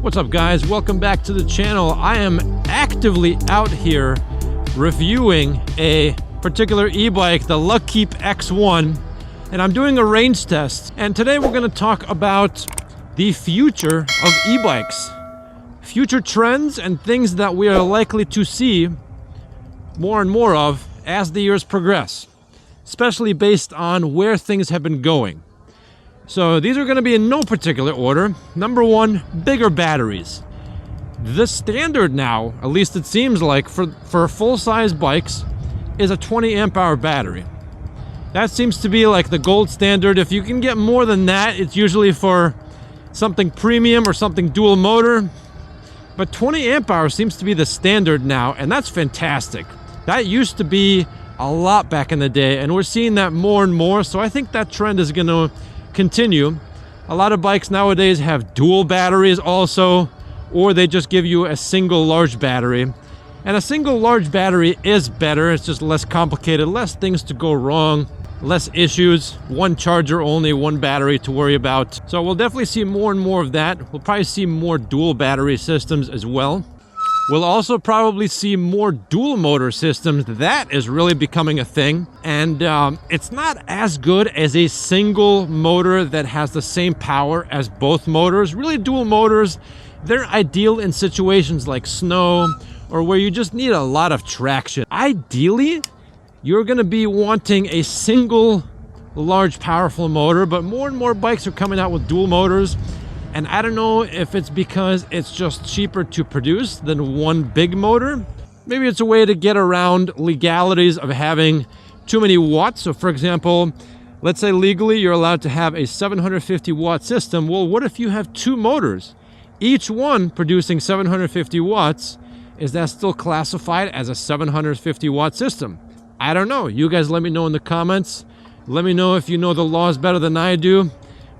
What's up, guys? Welcome back to the channel. I am actively out here reviewing a particular e-bike, the Luckkeep X1, and I'm doing a range test. And today we're going to talk about the future of e-bikes, future trends and things that we are likely to see more and more of as the years progress, especially based on where things have been going. So these are going to be in no particular order. Number one, bigger batteries. The standard now, at least it seems like, for full-size bikes is a 20 amp hour battery. That seems to be like the gold standard. If you can get more than that, it's usually for something premium or something dual motor. But 20 amp hours seems to be the standard now, and that's fantastic. That used to be a lot back in the day, and we're seeing that more and more, so I think that trend is going to continue. A lot of bikes nowadays have dual batteries also, or they just give you a single large battery. And a single large battery is better. It's just less complicated, less things to go wrong, less issues, one charger only, one battery to worry about. So we'll definitely see more and more of that. We'll probably see more dual battery systems as well. We'll also probably see more dual motor systems. That is really becoming a thing. And it's not as good as a single motor that has the same power as both motors. Really, dual motors, they're ideal in situations like snow or where you just need a lot of traction. Ideally, you're going to be wanting a single large powerful motor, but more and more bikes are coming out with dual motors. And I don't know if it's because it's just cheaper to produce than one big motor. Maybe it's a way to get around legalities of having too many watts. So for example, let's say legally you're allowed to have a 750 watt system. Well, what if you have two motors, each one producing 750 watts? Is that still classified as a 750 watt system? I don't know. You guys let me know in the comments. Let me know if you know the laws better than I do.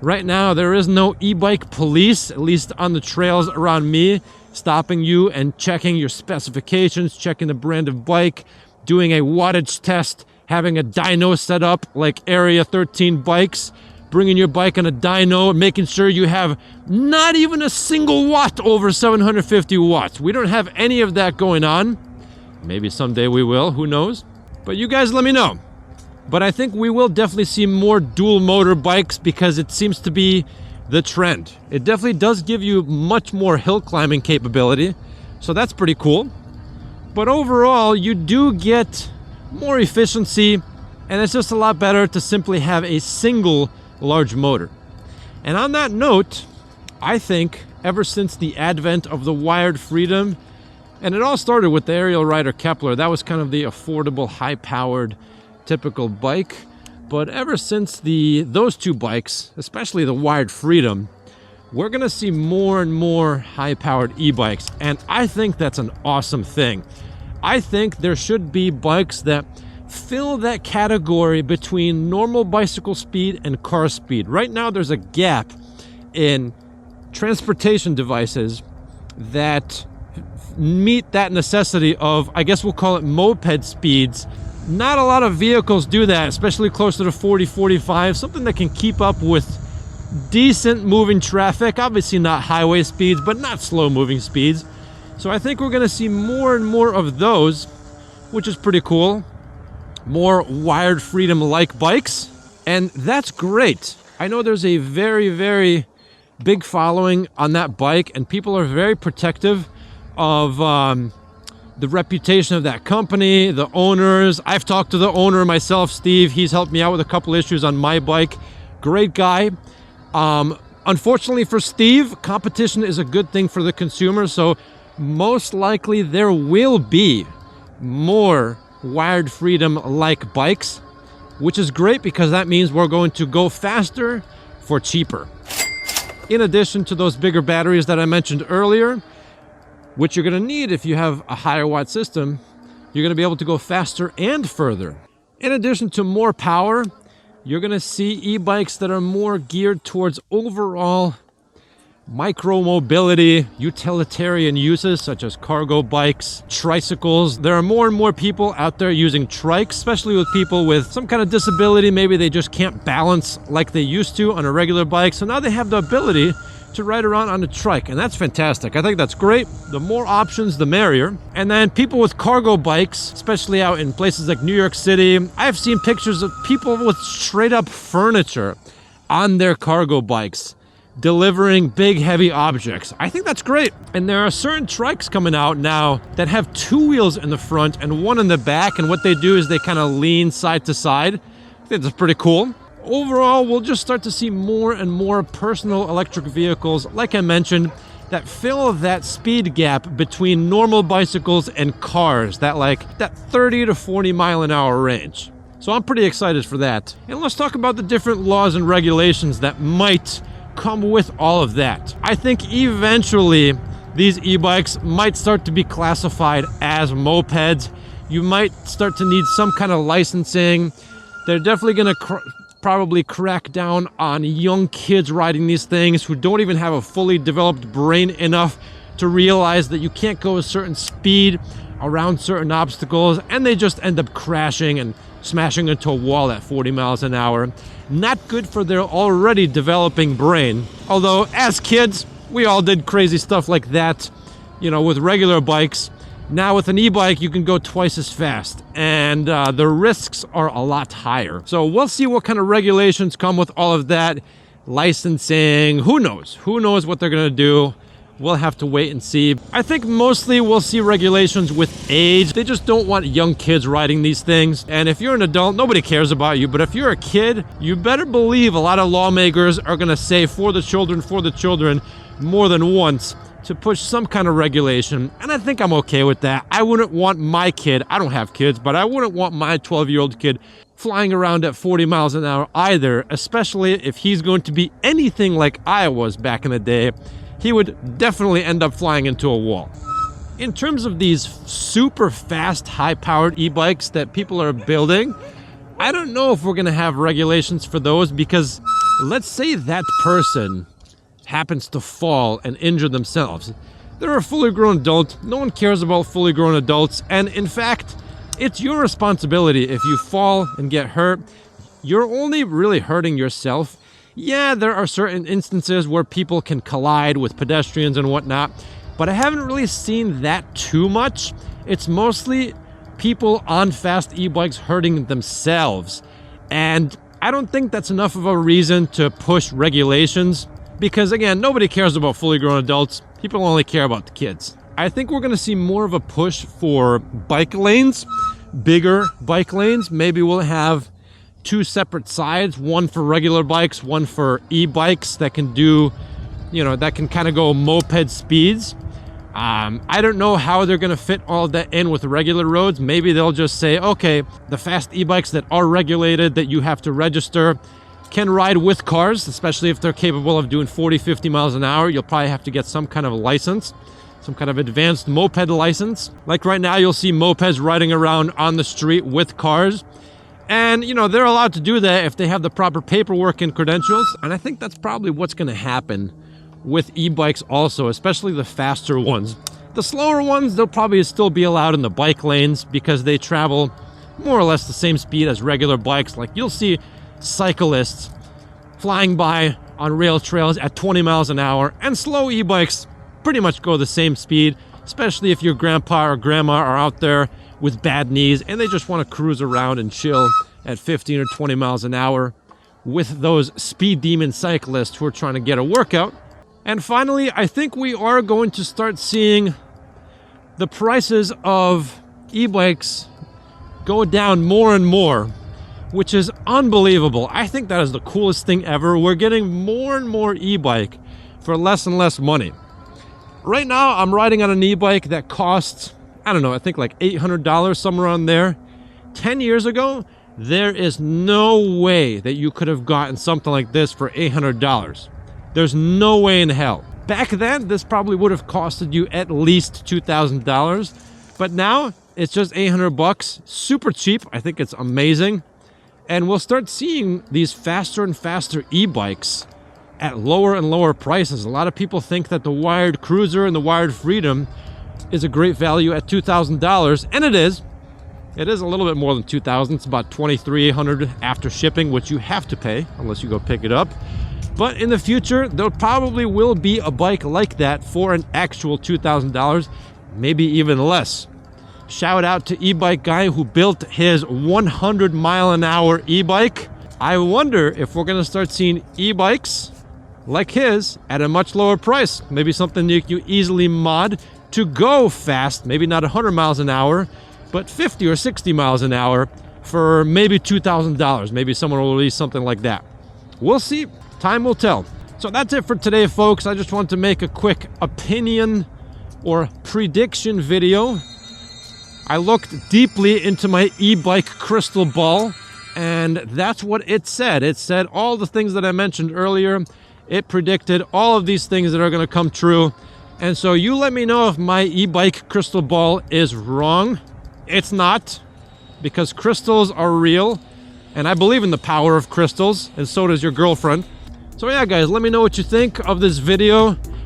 Right now, there is no e-bike police, at least on the trails around me, stopping you and checking your specifications, checking the brand of bike, doing a wattage test, having a dyno set up like Area 13 bikes, bringing your bike on a dyno, making sure you have not even a single watt over 750 watts. We don't have any of that going on. Maybe someday we will, who knows? But you guys let me know. But I think we will definitely see more dual motor bikes because it seems to be the trend. It definitely does give you much more hill climbing capability, so that's pretty cool. But overall, you do get more efficiency, and it's just a lot better to simply have a single large motor. And on that note, I think ever since the advent of the wired freedom, and it all started with the aerial rider Kepler, that was kind of the affordable, high-powered typical bike. But ever since those two bikes, especially the wired freedom, we're gonna see more and more high-powered e-bikes, and I think that's an awesome thing. I think there should be bikes that fill that category between normal bicycle speed and car speed. Right now there's a gap in transportation devices that meet that necessity of, I guess we'll call it moped speeds. Not a lot of vehicles do that, especially closer to 40, 45, something that can keep up with decent moving traffic. Obviously not highway speeds, but not slow moving speeds. So I think we're going to see more and more of those, which is pretty cool. More wired freedom-like bikes, and that's great. I know there's a very, very big following on that bike, and people are very protective of the reputation of that company, the owners. I've talked to the owner myself, Steve. He's helped me out with a couple issues on my bike. Great guy. Unfortunately for Steve, competition is a good thing for the consumer, so most likely there will be more wired freedom-like bikes, which is great because that means we're going to go faster for cheaper. In addition to those bigger batteries that I mentioned earlier, which you're going to need if you have a higher watt system, you're going to be able to go faster and further. In addition to more power, you're going to see e-bikes that are more geared towards overall micro-mobility, utilitarian uses such as cargo bikes, tricycles. There are more and more people out there using trikes, especially with people with some kind of disability. Maybe they just can't balance like they used to on a regular bike. So now they have the ability to ride around on a trike, and that's fantastic. I think that's great. The more options, the merrier. And then people with cargo bikes, especially out in places like New York City, I've seen pictures of people with straight up furniture on their cargo bikes, delivering big heavy objects. I think that's great. And there are certain trikes coming out now that have 2 wheels in the front and 1 in the back, and what they do is they kind of lean side to side. I think that's pretty cool. Overall, we'll just start to see more and more personal electric vehicles, like I mentioned, that fill that speed gap between normal bicycles and cars, that 30 to 40 mile an hour range. So I'm pretty excited for that. And let's talk about the different laws and regulations that might come with all of that. I think eventually these e-bikes might start to be classified as mopeds. You might start to need some kind of licensing. They're definitely going to probably crack down on young kids riding these things who don't even have a fully developed brain enough to realize that you can't go a certain speed around certain obstacles, and they just end up crashing and smashing into a wall at 40 miles an hour. Not good for their already developing brain. Although, as kids, we all did crazy stuff like that, with regular bikes. Now with an e-bike, you can go twice as fast, and the risks are a lot higher. So we'll see what kind of regulations come with all of that. Licensing, who knows? Who knows what they're gonna do? We'll have to wait and see. I think mostly we'll see regulations with age. They just don't want young kids riding these things. And if you're an adult, nobody cares about you. But if you're a kid, you better believe a lot of lawmakers are gonna say for the children, more than once, to push some kind of regulation. And I think I'm okay with that. I wouldn't want my kid, I don't have kids, but I wouldn't want my 12-year-old kid flying around at 40 miles an hour either, especially if he's going to be anything like I was back in the day. He would definitely end up flying into a wall. In terms of these super fast, high-powered e-bikes that people are building, I don't know if we're gonna have regulations for those, because let's say that person happens to fall and injure themselves. They're a fully grown adult. No one cares about fully grown adults. And in fact, it's your responsibility. If you fall and get hurt, you're only really hurting yourself. Yeah, there are certain instances where people can collide with pedestrians and whatnot, but I haven't really seen that too much. It's mostly people on fast e-bikes hurting themselves. And I don't think that's enough of a reason to push regulations, because again, nobody cares about fully grown adults. People only care about the kids. I think we're gonna see more of a push for bike lanes, bigger bike lanes. Maybe we'll have 2 separate sides, one for regular bikes, one for e-bikes that can do, that can kind of go moped speeds. I don't know how they're going to fit all of that in with regular roads. Maybe they'll just say, okay, the fast e-bikes that are regulated, that you have to register, can ride with cars, especially if they're capable of doing 40, 50 miles an hour. You'll probably have to get some kind of license, some kind of advanced moped license. Like right now, you'll see mopeds riding around on the street with cars. And, they're allowed to do that if they have the proper paperwork and credentials. And I think that's probably what's going to happen with e-bikes also, especially the faster ones. The slower ones, they'll probably still be allowed in the bike lanes because they travel more or less the same speed as regular bikes. Like you'll see cyclists flying by on rail trails at 20 miles an hour, and slow e-bikes pretty much go the same speed, especially if your grandpa or grandma are out there with bad knees and they just want to cruise around and chill at 15 or 20 miles an hour with those speed demon cyclists who are trying to get a workout. And finally, I think we are going to start seeing the prices of e-bikes go down more and more, which is unbelievable. I think that is the coolest thing ever. We're getting more and more e-bike for less and less money. Right now, I'm riding on an e-bike that costs, I don't know, I think like $800, somewhere around there. 10 years ago, there is no way that you could have gotten something like this for $800. There's no way in hell. Back then, this probably would have costed you at least $2,000. But now, it's just $800, super cheap. I think it's amazing. And we'll start seeing these faster and faster e-bikes at lower and lower prices. A lot of people think that the Wired Cruiser and the Wired Freedom is a great value at $2,000, and it is. It is a little bit more than $2,000. It's about $2,300 after shipping, which you have to pay unless you go pick it up. But in the future, there probably will be a bike like that for an actual $2,000, maybe even less. Shout out to e-bike guy who built his 100-mile-an-hour e-bike. I wonder if we're gonna start seeing e-bikes like his at a much lower price. Maybe something you easily mod to go fast, maybe not 100 miles an hour, but 50 or 60 miles an hour for maybe $2,000. Maybe someone will release something like that. We'll see. Time will tell. So that's it for today, folks. I just wanted to make a quick opinion or prediction video. I looked deeply into my e-bike crystal ball, and that's what it said. It said all the things that I mentioned earlier. It predicted all of these things that are going to come true. And so you let me know if my e-bike crystal ball is wrong. It's not, because crystals are real, and I believe in the power of crystals, and so does your girlfriend. So yeah, guys, let me know what you think of this video.